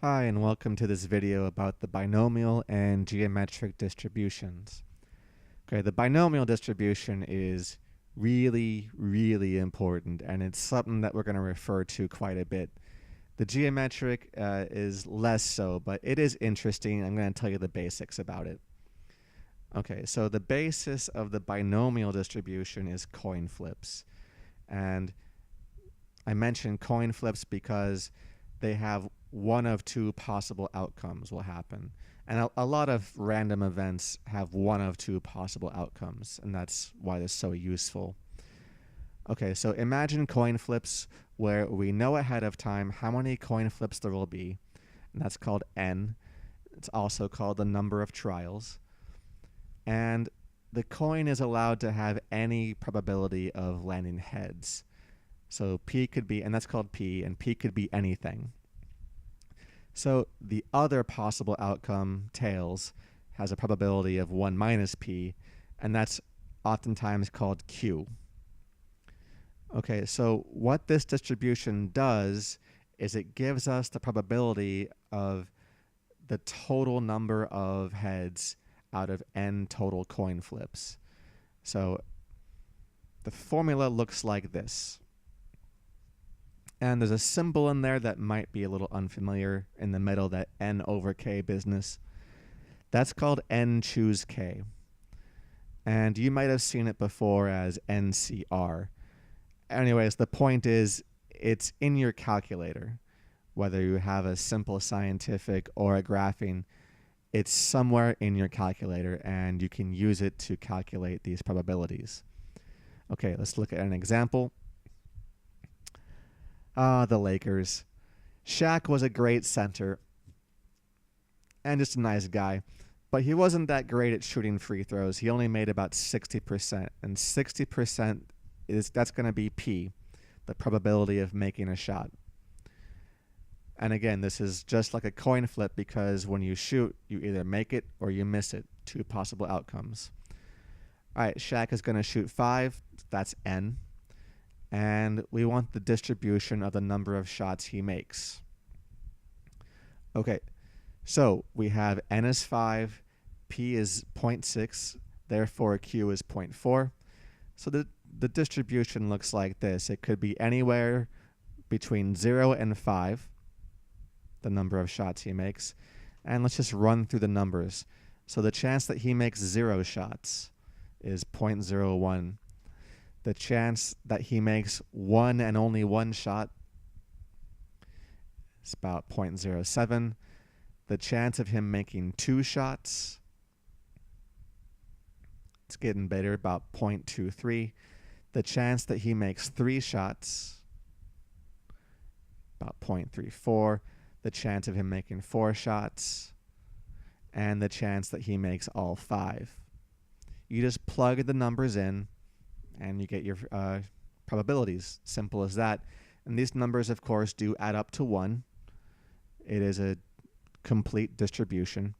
Hi, and welcome to this video about the binomial and geometric distributions. Okay, the binomial distribution is really important, and it's something that we're going to refer to quite a bit. The geometric is less so, but it is interesting. I'm going to tell you the basics about it. Okay, so the basis of the binomial distribution is coin flips. And I mention coin flips because they have one of two possible outcomes will happen. And a lot of random events have one of two possible outcomes, and that's why they're so useful. Okay, so imagine coin flips where we know ahead of time how many coin flips there will be, and that's called n. It's also called the number of trials. And the coin is allowed to have any probability of landing heads. So P could be, and that's called P, and P could be anything. So the other possible outcome, tails, has a probability of 1 minus P, and that's oftentimes called Q. Okay, so what this distribution does is it gives us the probability of the total number of heads out of n total coin flips. So the formula looks like this. And there's a symbol in there that might be a little unfamiliar in the middle, that n over k business. That's called n choose k. And you might have seen it before as NCR. Anyways, the point is it's in your calculator. Whether you have a simple scientific or a graphing, it's somewhere in your calculator, and you can use it to calculate these probabilities. Okay, let's look at an example. The Lakers. Shaq was a great center and just a nice guy, but he wasn't that great at shooting free throws. He only made about 60%, and 60% that's going to be P, the probability of making a shot. And again, this is just like a coin flip because when you shoot, you either make it or you miss it. Two possible outcomes. All right, Shaq is going to shoot 5. That's n. And we want the distribution of the number of shots he makes. Okay, so we have n is 5, p is 0.6, therefore q is 0.4. So the distribution looks like this. It could be anywhere between 0 and 5, the number of shots he makes. And let's just run through the numbers. So the chance that he makes 0 shots is 0.01. The chance that he makes one and only one shot is about 0.07. The chance of him making 2 shots, it's getting better, about 0.23. The chance that he makes 3 shots, about 0.34. The chance of him making 4 shots, and the chance that he makes all 5. You just plug the numbers in, and you get your probabilities. Simple as that. And these numbers, of course, do add up to 1. It is a complete distribution.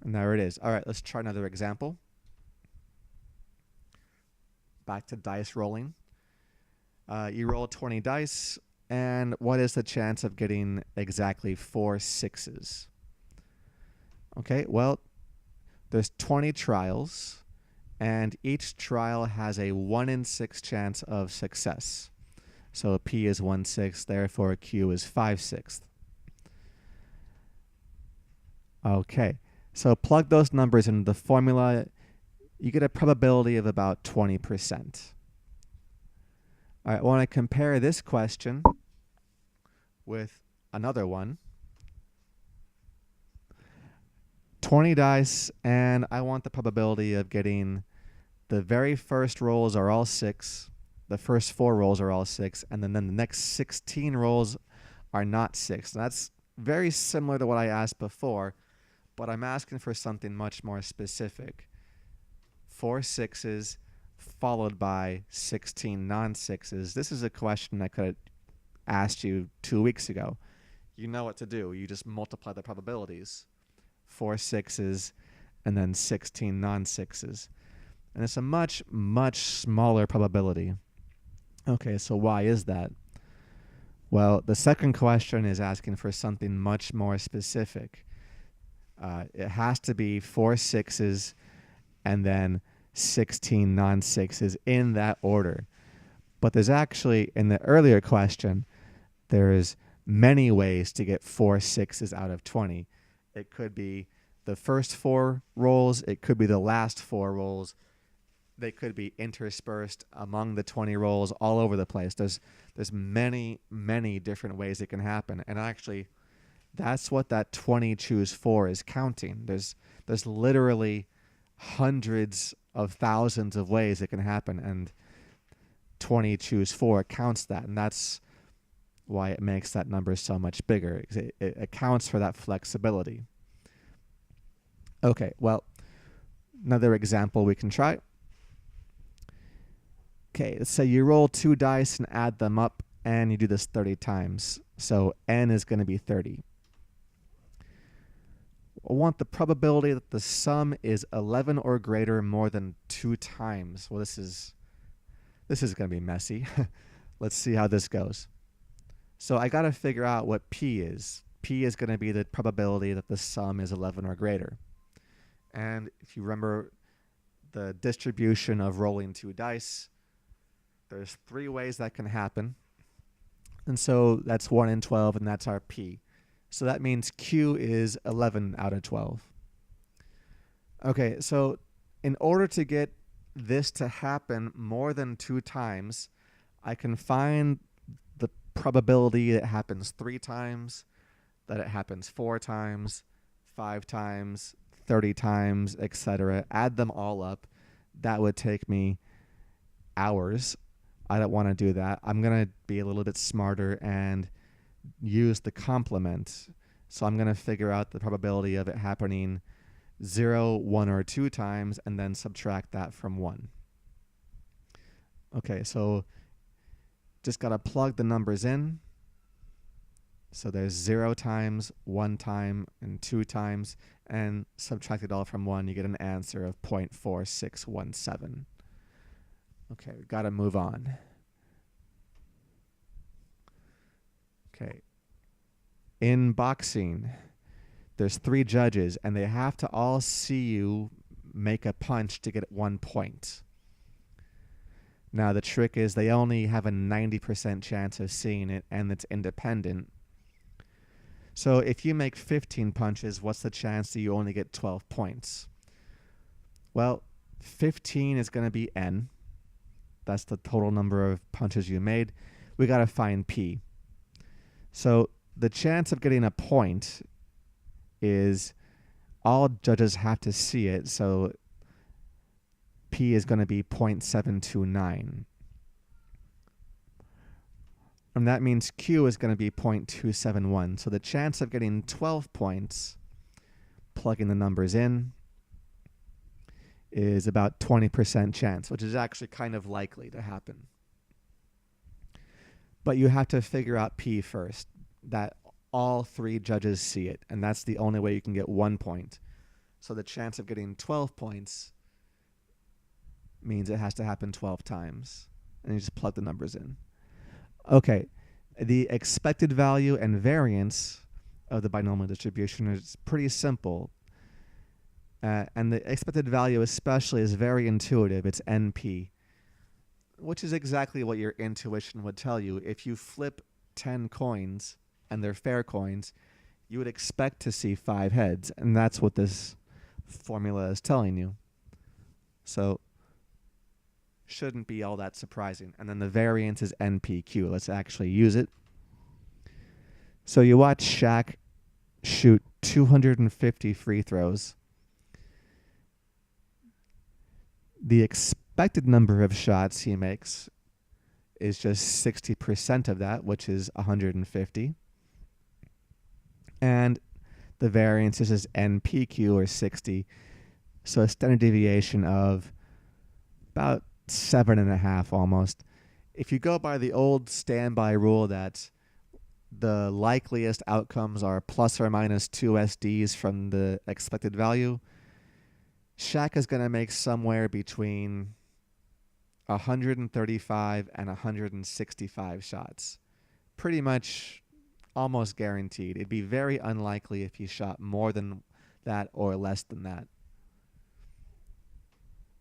And there it is. All right, let's try another example. Back to dice rolling. You roll 20 dice, and what is the chance of getting exactly 4 6s? Okay, well, there's 20 trials, and each trial has a 1 in 6 chance of success. So P is 1/6, therefore Q is 5/6. Okay, so plug those numbers into the formula. You get a probability of about 20%. All right, I want to compare this question with another one. 20 dice, and I want the probability of getting the very first rolls are all 6, the first 4 rolls are all 6, and then the next 16 rolls are not 6. And that's very similar to what I asked before, but I'm asking for something much more specific. 4 6s followed by 16 non-6s. This is a question I could have asked you 2 weeks ago. You know what to do. You just multiply the probabilities. 4 6s and then 16 non-6s. And it's a much smaller probability. Okay, so why is that? Well, the second question is asking for something much more specific. It has to be 4 sixes and then 16 non-sixes in that order. But there's actually, in the earlier question, there's many ways to get 4 sixes out of 20. It could be the first 4 rolls. It could be the last 4 rolls. They could be interspersed among the 20 rolls all over the place. There's many, many different ways it can happen. And actually, that's what that 20 choose 4 is counting. There's literally hundreds of thousands of ways it can happen, and 20 choose 4 counts that, and that's why it makes that number so much bigger. It accounts for that flexibility. Okay, well, another example we can try. Okay, let's say you roll 2 dice and add them up, and you do this 30 times. So n is going to be 30. I want the probability that the sum is 11 or greater more than 2 times. Well, this is going to be messy. Let's see how this goes. So I got to figure out what p is. P is going to be the probability that the sum is 11 or greater. And if you remember the distribution of rolling 2 dice, there's 3 ways that can happen. And so that's 1 in 12, and that's our p. So that means q is 11 out of 12. Okay, so in order to get this to happen more than 2 times, I can find the probability that it happens 3 times, that it happens 4 times, 5 times, 30 times, etc. Add them all up. That would take me hours. I don't want to do that. I'm going to be a little bit smarter and use the complement. So I'm going to figure out the probability of it happening 0, 1, or 2 times, and then subtract that from 1. Okay, so just got to plug the numbers in. So there's 0 times, 1 time, and 2 times, and subtract it all from 1. You get an answer of 0.4617. Okay, we've got to move on. Okay. In boxing, there's 3 judges, and they have to all see you make a punch to get 1 point. Now, the trick is they only have a 90% chance of seeing it, and it's independent. So if you make 15 punches, what's the chance that you only get 12 points? Well, 15 is going to be n. That's the total number of punches you made. We got to find p. So the chance of getting a point is all judges have to see it. So p is going to be 0.729. And that means q is going to be 0.271. So the chance of getting 12 points, plugging the numbers in, is about 20% chance, which is actually kind of likely to happen. But you have to figure out p first, that all 3 judges see it, and that's the only way you can get 1 point. So the chance of getting 12 points means it has to happen 12 times, and you just plug the numbers in. Okay, the expected value and variance of the binomial distribution is pretty simple. And the expected value especially is very intuitive. It's NP, which is exactly what your intuition would tell you. If you flip 10 coins and they're fair coins, you would expect to see 5 heads, and that's what this formula is telling you. So shouldn't be all that surprising. And then the variance is NPQ. Let's actually use it. So you watch Shaq shoot 250 free throws. The expected number of shots he makes is just 60% of that, which is 150. And the variance is just NPQ, or 60. So a standard deviation of about 7.5 almost. If you go by the old standby rule that the likeliest outcomes are plus or minus 2 SDs from the expected value, Shaq is going to make somewhere between 135 and 165 shots. pretty much almost guaranteed. It'd be very unlikely if you shot more than that or less than that.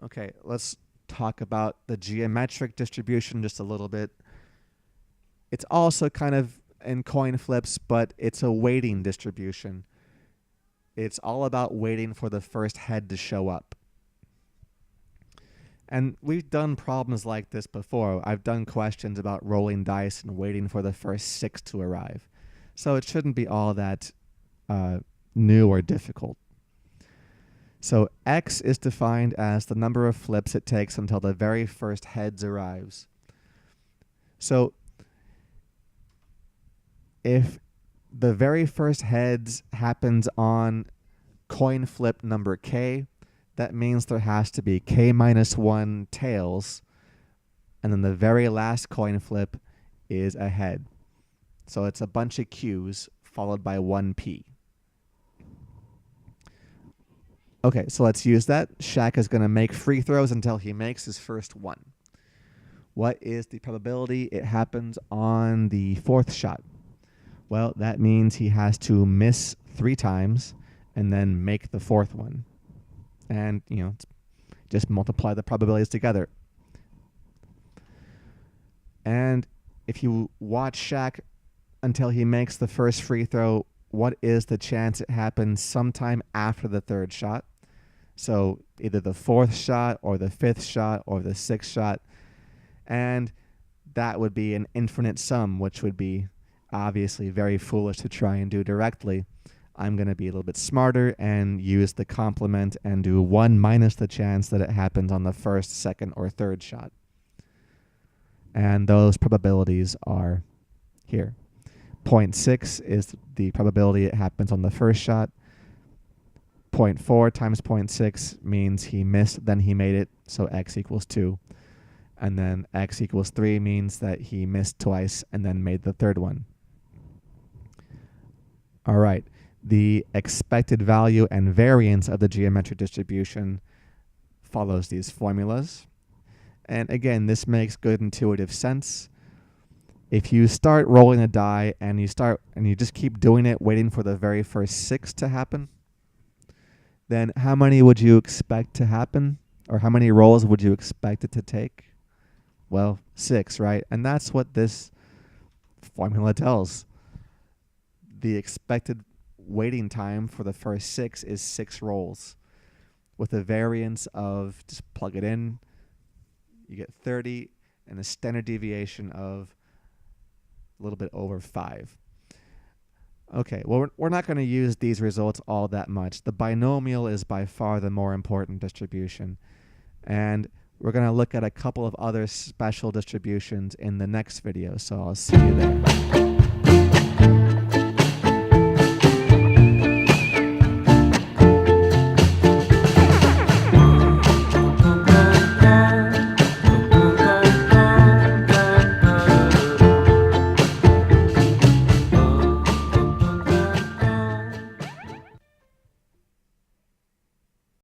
Okay, let's talk about the geometric distribution just a little bit. It's also kind of in coin flips, but it's a weighting distribution. It's all about waiting for the first head to show up. And we've done problems like this before. I've done questions about rolling dice and waiting for the first 6 to arrive. So it shouldn't be all that new or difficult. So X is defined as the number of flips it takes until the very first heads arrives. So if the very first heads happens on coin flip number K, that means there has to be K minus 1 tails, and then the very last coin flip is a head. So it's a bunch of Qs followed by 1 P. Okay, so let's use that. Shaq is going to make free throws until he makes his first one. What is the probability it happens on the 4th shot? Well, that means he has to miss 3 times and then make the 4th one. And, just multiply the probabilities together. And if you watch Shaq until he makes the first free throw, what is the chance it happens sometime after the 3rd shot? So either the 4th shot or the 5th shot or the 6th shot. And that would be an infinite sum, which would be obviously very foolish to try and do directly. I'm going to be a little bit smarter and use the complement and do 1 minus the chance that it happens on the 1st, 2nd, or 3rd shot. And those probabilities are here. 0.6 is the probability it happens on the 1st shot. 0.4 times 0.6 means he missed, then he made it, so x equals 2. And then x equals 3 means that he missed twice and then made the 3rd one. All right. The expected value and variance of the geometric distribution follows these formulas. And again, this makes good intuitive sense. If you start rolling a die and you just keep doing it, waiting for the very first 6 to happen, then how many would you expect to happen? Or how many rolls would you expect it to take? Well, 6, right? And that's what this formula tells. The expected waiting time for the first 6 is 6 rolls, with a variance of, just plug it in, you get 30, and a standard deviation of a little bit over 5. Okay, well, we're not going to use these results all that much. The binomial is by far the more important distribution, and we're going to look at a couple of other special distributions in the next video, so I'll see you there.